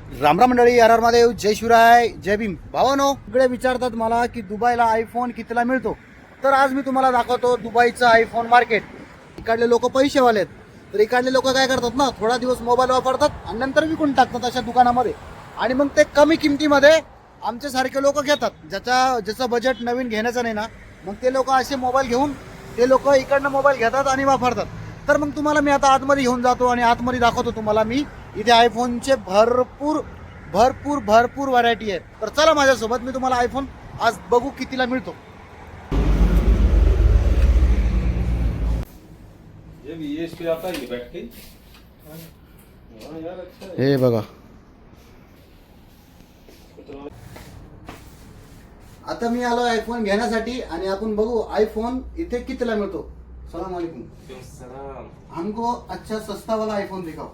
रामराम मंडळी, आर महादेव, जय शिवराय, जय भीम. भावानो, इकडे विचारतात मला की दुबईला आयफोन कितीला मिळतो. तर आज मी तुम्हाला दाखवतो दुबईचं आयफोन मार्केट. इकडले लोक पैसेवाले आहेत, तर इकडले लोक काय करतात ना, थोडा दिवस मोबाईल वापरतात आणि नंतर विकून टाकतात अशा दुकानामध्ये. आणि मग ते कमी किमतीमध्ये आमच्यासारखे लोक घेतात, ज्याचं बजेट नवीन घेण्याचं नाही ना, मग ते लोक असे मोबाईल घेऊन ते लोक इकडनं मोबाईल घेतात आणि वापरतात. तर मग तुम्हाला मी आता आतमध्ये घेऊन जातो आणि आतमध्ये दाखवतो तुम्हाला मी. इथे आयफोनचे भरपूर भरपूर भरपूर व्हरायटी आहे. तर चला माझ्यासोबत, मी तुम्हाला आयफोन आज बघू कितीला मिळतो. हे बघा, आता मी आलो आयफोन घेण्यासाठी आणि आपण बघू आयफोन इथे कितीला मिळतो. सलाम वालेकुम. हमको अच्छा सस्ता वाला आईफोन दिखाओ.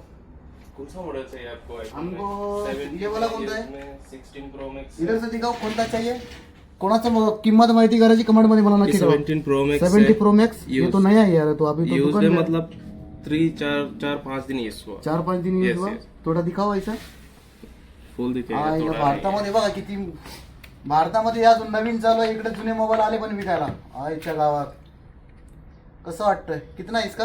कौन सा मॉडल चाहिए आपको? हमको ये वाला कौन सा है? 16 Pro Max. इधर से दिखाओ कोणता चाहिए. कोणाचं किंमत माहिती करायची कमेंट मध्ये मला नक्की कळवा. 17 Pro Max. 70 Pro Max ये तो नया है यार, तो अभी तो दुकान में मतलब 3-4-5 दिन यूज हुआ. 4-5 दिन यूज हुआ. थोडा दिखाओ ऐसा. फुल दिखेगा इकडे थोड़ा. भारतामध्ये बघा किती, भारतामध्ये अजून नवीन चालू आहे. इकडे जुने मोबाईल आले पण विकायला आईच्या गावात. कसं वाटतंय, कितना है इसका?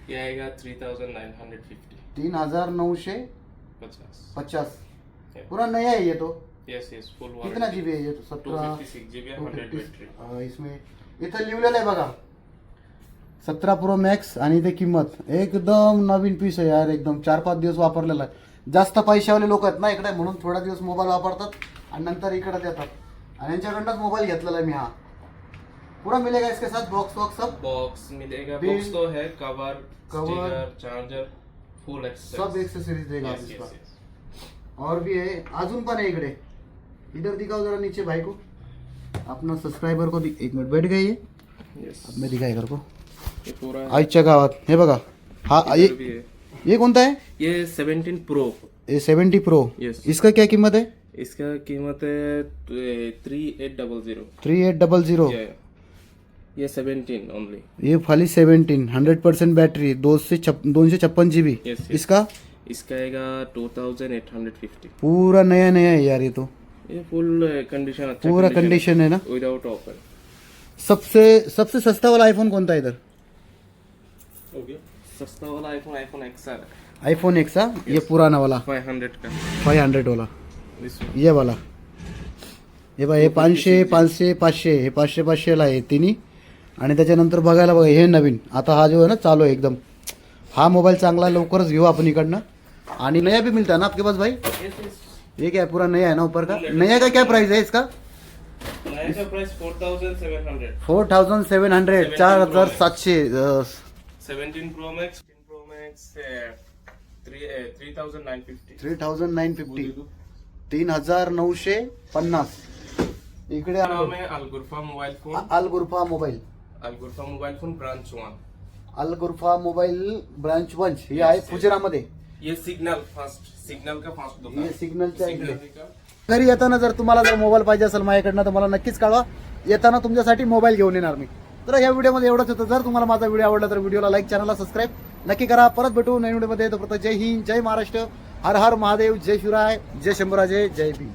ये आएगा 3950. 3950. पूरा नया है ये तो. यस फुल. कितना जीबी है ये तो? 256 GB 100 बैटरी. इसमें इथं लिहिलेलं आहे बघा 17 Pro Max आणि इथे किंमत एकदम नवीन पीस आहे यार. एकदम 4-5 दिवस वापरलेला आहे. जास्त पैशावाले लोक आहेत ना इकडे, म्हणून थोडा दिवस मोबाईल वापरतात आणि नंतर इकडे देतात. आणि यांच्याकडनंच मोबाईल घेतलेला आहे मी. हा पूरा मिलेगा इसके साथ बॉक्स सब? बॉक्स मिलेगा. बिल- बॉक्स तो है, कवर, चार्जर, फुल एक्सेसरीज. सब एक्सेसरीज देगा आप Yes, इसका. yes, yes. और भी है, अजून पण है इकडे. इधर दिखाओ जरा नीचे भाई को, अपना सब्सक्राइबर को. एक मिनिट बैठ गए ये. Yes. अब मैं दिखाई कर को ये पूरा आईच्या गावात. हे बघा, हा इधर भी है. ये कोणता है? ये 17 Pro. ये 70 Pro. Yes. इसका क्या कीमत है? इसका कीमत है 3800. 3800. ये 17 ओनली. ये खाली 17, 100% बैटरी, 256 GB. Yes. इसका इसका आएगा 2850. पूरा नया नया है यार ये तो. ये फुल कंडीशन. अच्छा पूरा कंडीशन है ना. Without offer. सबसे सस्ता वाला आईफोन कौन था इधर? ओके. सस्ता वाला आईफोन XR आईफोन एक्स. ये पुराना वाला 500 का. 500 वाला. This one. ये वाला हे बघा, हे 500 500 500, हे 500 500 ला आहे तिन्ही. आणि त्याच्यानंतर बघायला बघा हे नवीन आता हा जो है ना चालू आहे एकदम. हा मोबाईल चांगला, लवकरच घेऊ आपण इकडनं. आणि नया भी मिलता है ना आपके पास भाई? Yes, yes. ये क्या है, पूरा नया है ना ऊपर का? नया का क्या प्राइस है इसका? नया का price 4700. 4700, 4700. 17 Pro Max, 16 Pro Max 3950. 3950. 3950. इकडे नाम है Al Ghurfa mobile phone. Al Ghurfa mobile. Al Ghurfa mobile phone branch 1. Al Ghurfa mobile branch 1 हे आहे फुजरामध्ये. ये सिग्नल का फास्ट दुकान. हे सिग्नलच्या इकडे. सिग्नल का. घरी येताना जर तुम्हाला जर मोबाईल पाहिजे असेल माझ्याकडनं तर मला नक्कीच कळवा. येताना तुमच्यासाठी मोबाईल घेऊन येणार मी. तर या व्हिडिओमध्ये एवढंच होतं. जर तुम्हाला माझा व्हिडिओ आवडला तर व्हिडिओला लाईक, चॅनलला सबस्क्राईब नक्की करा. परत भेटू नवीन व्हिडिओमध्ये. तोपर्यंत जय हिंद, जय महाराष्ट्र, हर हर महादेव, जय शिवराय, जय शंभूराजे, जय भीम.